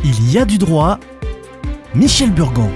Il y a du droit. Michel Burgon.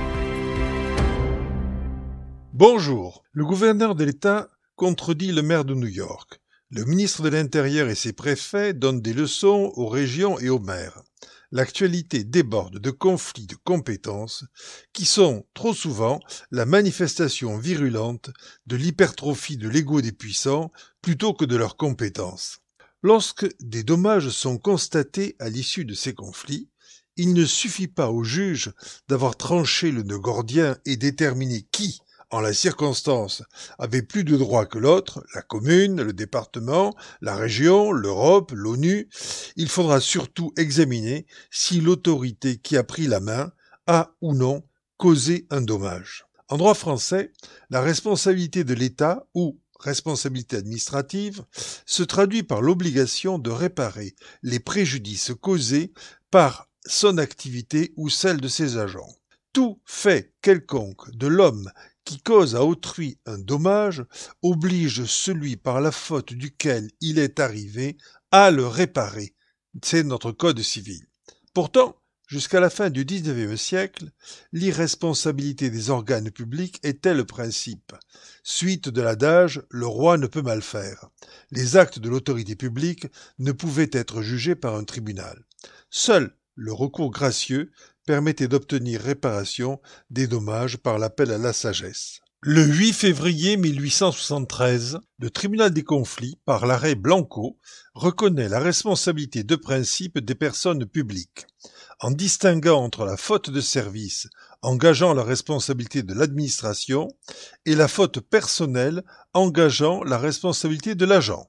Bonjour. Le gouverneur de l'État contredit le maire de New York. Le ministre de l'Intérieur et ses préfets donnent des leçons aux régions et aux maires. L'actualité déborde de conflits de compétences qui sont, trop souvent, la manifestation virulente de l'hypertrophie de l'ego des puissants plutôt que de leurs compétences. Lorsque des dommages sont constatés à l'issue de ces conflits, il ne suffit pas aux juges d'avoir tranché le nœud gordien et déterminé qui, en la circonstance, avait plus de droits que l'autre, la commune, le département, la région, l'Europe, l'ONU. Il faudra surtout examiner si l'autorité qui a pris la main a ou non causé un dommage. En droit français, la responsabilité de l'État ou responsabilité administrative se traduit par l'obligation de réparer les préjudices causés par son activité ou celle de ses agents. Tout fait quelconque de l'homme qui cause à autrui un dommage oblige celui par la faute duquel il est arrivé à le réparer. C'est notre code civil. Pourtant, jusqu'à la fin du XIXe siècle, l'irresponsabilité des organes publics était le principe. Suite de l'adage « le roi ne peut mal faire ». Les actes de l'autorité publique ne pouvaient être jugés par un tribunal. Seul le recours gracieux permettait d'obtenir réparation des dommages par l'appel à la sagesse. Le 8 février 1873, le tribunal des conflits, par l'arrêt Blanco, reconnaît la responsabilité de principe des personnes publiques. En distinguant entre la faute de service engageant la responsabilité de l'administration et la faute personnelle engageant la responsabilité de l'agent.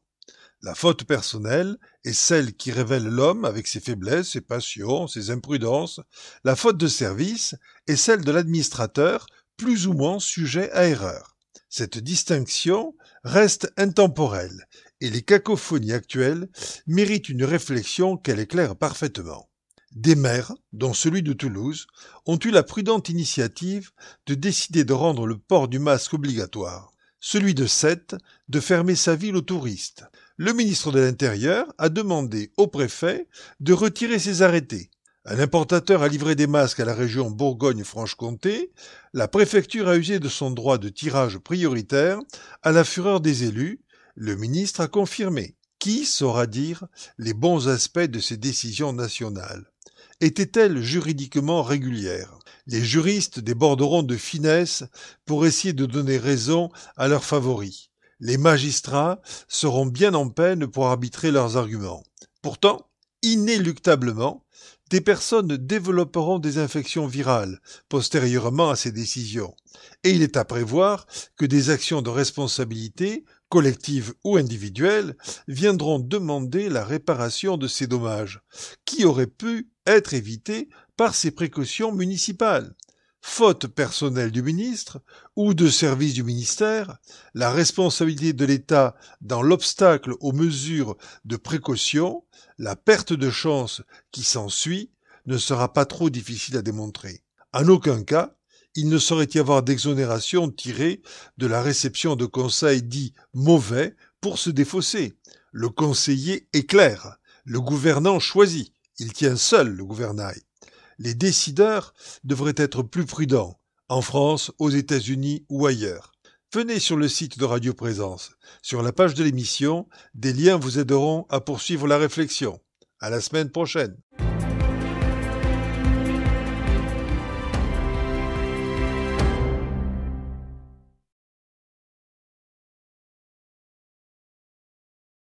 La faute personnelle est celle qui révèle l'homme avec ses faiblesses, ses passions, ses imprudences. La faute de service est celle de l'administrateur, plus ou moins sujet à erreur. Cette distinction reste intemporelle et les cacophonies actuelles méritent une réflexion qu'elle éclaire parfaitement. Des maires, dont celui de Toulouse, ont eu la prudente initiative de décider de rendre le port du masque obligatoire. Celui de Sète de fermer sa ville aux touristes. Le ministre de l'Intérieur a demandé au préfet de retirer ses arrêtés. Un importateur a livré des masques à la région Bourgogne-Franche-Comté. La préfecture a usé de son droit de tirage prioritaire à la fureur des élus. Le ministre a confirmé. Qui saura dire les bons aspects de ces décisions nationales ? Était-elle juridiquement régulière ? Les juristes déborderont de finesse pour essayer de donner raison à leurs favoris. Les magistrats seront bien en peine pour arbitrer leurs arguments. Pourtant, inéluctablement, des personnes développeront des infections virales postérieurement à ces décisions. Et il est à prévoir que des actions de responsabilité, collectives ou individuelles, viendront demander la réparation de ces dommages, qui auraient pu être évités par ces précautions municipales. Faute personnelle du ministre ou de service du ministère, la responsabilité de l'État dans l'obstacle aux mesures de précaution, la perte de chance qui s'ensuit, ne sera pas trop difficile à démontrer. En aucun cas, il ne saurait y avoir d'exonération tirée de la réception de conseils dits mauvais pour se défausser. Le conseiller est clair, le gouvernant choisit, il tient seul le gouvernail. Les décideurs devraient être plus prudents, en France, aux États-Unis ou ailleurs. Venez sur le site de Radio Présence. Sur la page de l'émission, des liens vous aideront à poursuivre la réflexion. À la semaine prochaine.